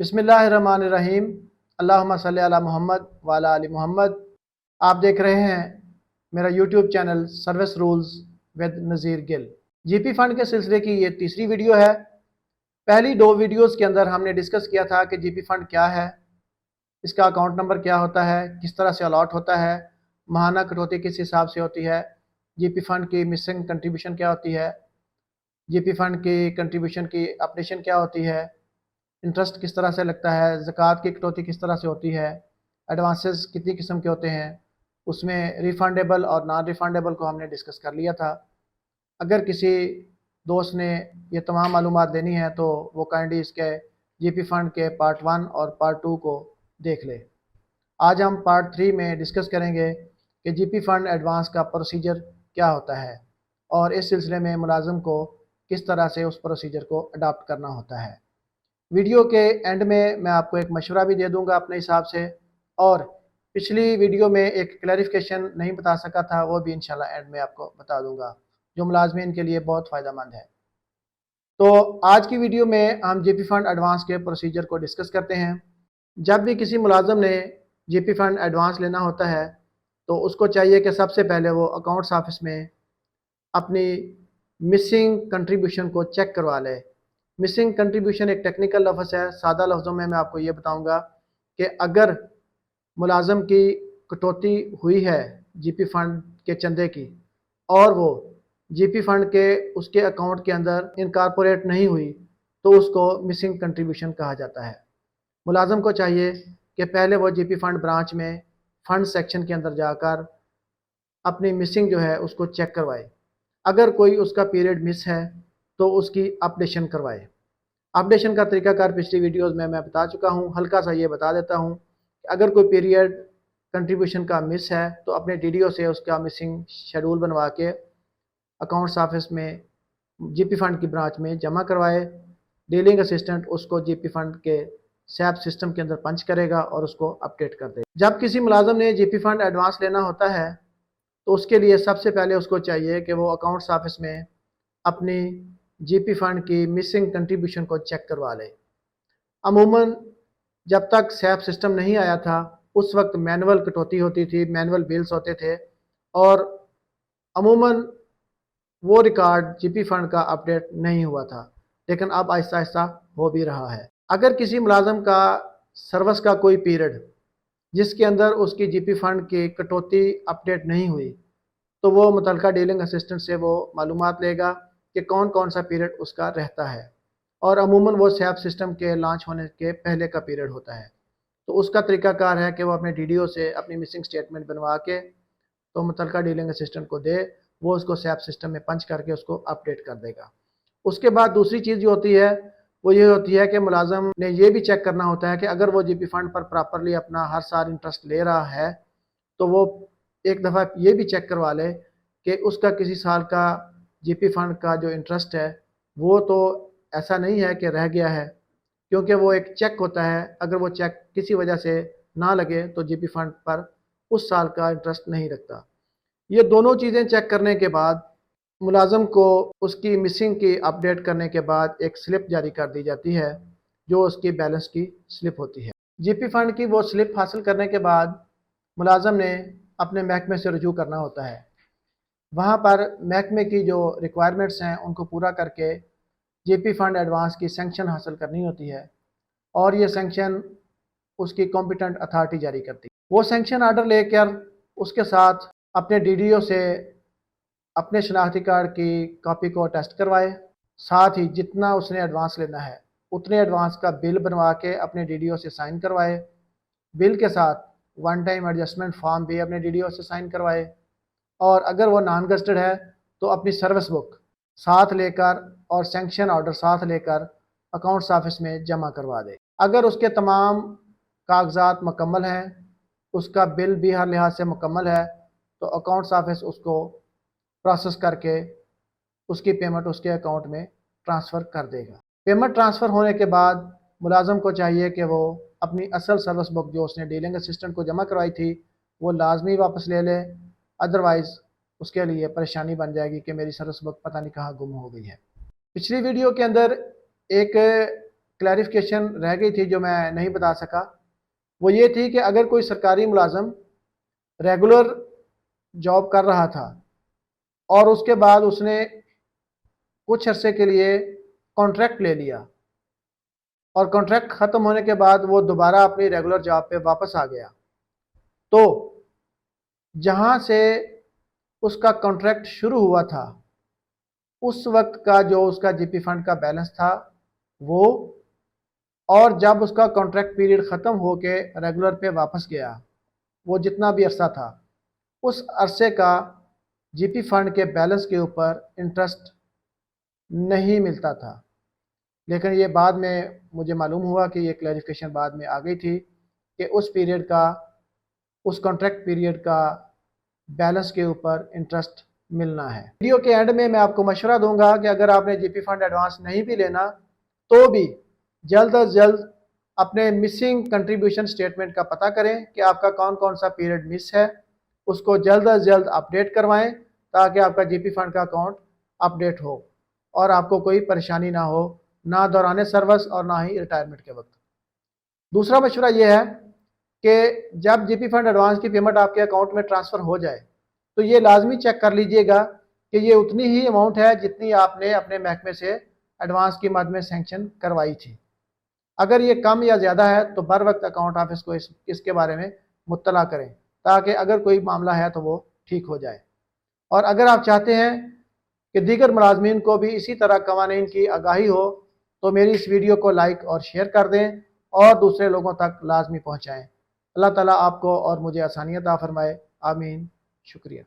बिस्मिल्लाहिर्रहमानिर्रहीम। अल्लाहुम्मा सल्ली अला मोहम्मद व अला आलि मोहम्मद। आप देख रहे हैं मेरा YouTube channel service rules with Nazir Gill. GP fund के सिलसिले की ये तीसरी वीडियो है। पहली दो वीडियोस के अंदर हमने डिस्कस किया था कि जीपी फंड क्या है, इसका अकाउंट नंबर क्या होता है, किस तरह से अलॉट होता है, माहाना कटौती किस हिसाब से होती है, जीपी फंड की मिसिंग कंट्रीब्यूशन क्या होती है, जीपी फंड की कंट्रीब्यूशन की अपडेशन क्या होती है, इंटरेस्ट किस तरह से लगता है, ज़कात की कटौती किस तरह से होती है, एडवांसेस कितनी किस्म के होते हैं, उसमें रिफंडेबल और नॉन रिफंडेबल को हमने डिस्कस कर लिया था। अगर किसी दोस्त ने ये तमाम मालूमात लेनी है तो वो काइंडली इसके जीपी फंड के पार्ट 1 और पार्ट 2 को देख ले। आज हम पार्ट 3 में डिस्कस करेंगे कि जीपी फंड एडवांस का प्रोसीजर क्या होता है और इस सिलसिले में मुलाजिम को किस तरह से उस प्रोसीजर को अडॉप्ट करना होता है। वीडियो के एंड में मैं आपको एक मशवरा भी दे दूंगा अपने हिसाब से, और पिछली वीडियो में एक क्लैरिफिकेशन नहीं बता सका था, वो भी इंशाल्लाह एंड में आपको बता दूंगा, जो मुलाजमीन के लिए बहुत फ़ायदेमंद है। तो आज की वीडियो में हम जीपी फंड एडवांस के प्रोसीजर को डिस्कस करते हैं। जब भी किसी मुलाजम ने जीपी फंड एडवांस लेना होता है तो उसको चाहिए कि सबसे पहले वो अकाउंट्स ऑफिस में अपनी मिसिंग कंट्रीब्यूशन को चेक करवा ले। मिसिंग कंट्रीब्यूशन एक टेक्निकल लफ्ज़ है। सादा लफ्ज़ों में मैं आपको ये बताऊंगा कि अगर मुलाजम की कटौती हुई है जीपी फंड के चंदे की और वो जीपी फंड के उसके अकाउंट के अंदर इनकॉर्पोरेट नहीं हुई तो उसको मिसिंग कंट्रीब्यूशन कहा जाता है। मुलाजम को चाहिए कि पहले वो जीपी फंड ब्रांच में फंड सेक्शन के अंदर जाकर अपनी मिसिंग जो है उसको चेक करवाए। अगर कोई उसका पीरियड मिस है तो उसकी अपडेशन करवाए। अपडेशन का तरीकाकार पिछली वीडियोस में मैं बता चुका हूँ, हल्का सा ये बता देता हूँ कि अगर कोई पीरियड कंट्रीब्यूशन का मिस है तो अपने डीडीओ से उसका मिसिंग शेड्यूल बनवा के अकाउंट्स ऑफिस में जीपी फंड की ब्रांच में जमा करवाए। डीलिंग असिस्टेंट उसको जीपी फंड के सैप सिस्टम के अंदर पंच करेगा और उसको अपडेट कर देगा। जब किसी मुलाजम ने जीपी फंड एडवांस लेना होता है तो उसके लिए सबसे पहले उसको चाहिए कि वो अकाउंट्स ऑफिस में अपनी जीपी फंड की मिसिंग कंट्रीब्यूशन को चेक करवा ले। अमूमन जब तक सैप सिस्टम नहीं आया था उस वक्त मैनुअल कटौती होती थी, मैनुअल बिल्स होते थे और अमूमन वो रिकॉर्ड जीपी फंड का अपडेट नहीं हुआ था, लेकिन अब आहिस्ता आहिस्ता हो भी रहा है। अगर किसी मुलाजम का सर्विस का कोई पीरियड जिसके अंदर उसकी जीपी फंड की कटौती अपडेट नहीं हुई तो वो मुतलका डीलिंग असिस्टेंट से वो मालूमात लेगा कि कौन कौन सा पीरियड उसका रहता है, और अमूमन वो सैप सिस्टम के लॉन्च होने के पहले का पीरियड होता है। तो उसका तरीकाकार है कि वो अपने डीडीओ से अपनी मिसिंग स्टेटमेंट बनवा के तो मुतलका डीलिंग असिस्टेंट को दे, वो उसको सैप सिस्टम में पंच करके उसको अपडेट कर देगा। उसके बाद दूसरी चीज़ जो होती है वो ये होती है कि मुलाजम ने ये भी चेक करना होता है कि अगर वो जीपी फंड पर प्रॉपरली अपना हर साल इंटरेस्ट ले रहा है तो वो एक दफ़ा ये भी चेक करवा ले कि उसका किसी साल का जीपी फंड का जो इंटरेस्ट है वो तो ऐसा नहीं है कि रह गया है, क्योंकि वो एक चेक होता है। अगर वो चेक किसी वजह से ना लगे तो जीपी फंड पर उस साल का इंटरेस्ट नहीं लगता। ये दोनों चीज़ें चेक करने के बाद मुलाजम को उसकी मिसिंग की अपडेट करने के बाद एक स्लिप जारी कर दी जाती है जो उसकी बैलेंस की स्लिप होती है। जीपी फंड की वो स्लिप हासिल करने के बाद मुलाजम ने अपने महकमे से रजू करना होता है। वहाँ पर महकमे की जो रिक्वायरमेंट्स हैं उनको पूरा करके जीपी फंड एडवांस की सेंक्शन हासिल करनी होती है और ये सेंक्शन उसकी कॉम्पिटेंट अथॉरिटी जारी करती है। वो सेंक्शन आर्डर लेकर उसके साथ अपने डीडीओ से अपने शनाख्ती कार्ड की कॉपी को अटेस्ट करवाए, साथ ही जितना उसने एडवांस लेना है उतने एडवांस का बिल बनवा के अपने डीडीओ से साइन करवाए। बिल के साथ वन टाइम एडजस्टमेंट फॉर्म भी अपने डीडीओ से साइन करवाए, और अगर वो नॉन गस्टेड है तो अपनी सर्विस बुक साथ लेकर और सेंक्शन ऑर्डर साथ लेकर अकाउंट्स ऑफिस में जमा करवा दे। अगर उसके तमाम कागजात मुकम्मल हैं, उसका बिल भी हर लिहाज से मुकम्मल है, तो अकाउंट्स ऑफिस उसको प्रोसेस करके उसकी पेमेंट उसके अकाउंट में ट्रांसफ़र कर देगा। पेमेंट ट्रांसफ़र होने के बाद मुलाजम को चाहिए कि वो अपनी असल सर्विस बुक जो उसने डीलिंग असिस्टेंट को जमा करवाई थी वो लाजमी वापस ले ले, अदरवाइज़ उसके लिए परेशानी बन जाएगी कि मेरी सर्विस बुक पता नहीं कहाँ गुम हो गई है। पिछली वीडियो के अंदर एक کلیریفیکیشن رہ گئی تھی جو میں نہیں بتا سکا، وہ یہ تھی کہ اگر کوئی سرکاری ملازم ریگولر جاب کر رہا تھا اور اس کے بعد اس نے کچھ عرصے کے لیے کانٹریکٹ لے لیا اور کانٹریکٹ ختم ہونے کے بعد وہ دوبارہ اپنی ریگولر جاب پہ واپس آ گیا، تو جہاں سے اس کا کانٹریکٹ شروع ہوا تھا اس وقت کا جو اس کا جی پی فنڈ کا بیلنس تھا وہ، اور جب اس کا کانٹریکٹ پیریڈ ختم ہو کے ریگولر پہ واپس گیا وہ جتنا بھی عرصہ تھا اس عرصے کا جی پی فنڈ کے بیلنس کے اوپر انٹرسٹ نہیں ملتا تھا۔ لیکن یہ بعد میں مجھے معلوم ہوا کہ یہ کلیریفیکیشن بعد میں آ گئی تھی کہ اس پیریڈ کا، اس کانٹریکٹ پیریڈ کا بیلنس کے اوپر انٹرسٹ ملنا ہے۔ ویڈیو کے اینڈ میں آپ کو مشورہ دوں گا کہ اگر آپ نے جی پی فنڈ ایڈوانس نہیں بھی لینا تو بھی جلد از جلد اپنے مسنگ کنٹریبیوشن سٹیٹمنٹ کا پتہ کریں کہ آپ کا کون کون سا پیریڈ مس ہے، اس کو جلد از جلد اپڈیٹ کروائیں تاکہ آپ کا جی پی فنڈ کا اکاؤنٹ اپڈیٹ ہو اور آپ کو کوئی پریشانی نہ ہو، نہ دوران سروس اور نہ ہی ریٹائرمنٹ کے وقت۔ دوسرا مشورہ یہ ہے کہ جب جی پی فنڈ ایڈوانس کی پیمنٹ آپ کے اکاؤنٹ میں ٹرانسفر ہو جائے تو یہ لازمی چیک کر لیجئے گا کہ یہ اتنی ہی اماؤنٹ ہے جتنی آپ نے اپنے محکمے سے ایڈوانس کی مد میں سینکشن کروائی تھی۔ اگر یہ کم یا زیادہ ہے تو بر وقت اکاؤنٹ آفس کو اس کے بارے میں مطلع کریں تاکہ اگر کوئی معاملہ ہے تو وہ ٹھیک ہو جائے۔ اور اگر آپ چاہتے ہیں کہ دیگر ملازمین کو بھی اسی طرح قوانین کی آگاہی ہو تو میری اس ویڈیو کو لائک اور شیئر کر دیں اور دوسرے لوگوں تک لازمی پہنچائیں۔ اللہ تعالیٰ آپ کو اور مجھے آسانیت عطا فرمائے، آمین، شکریہ۔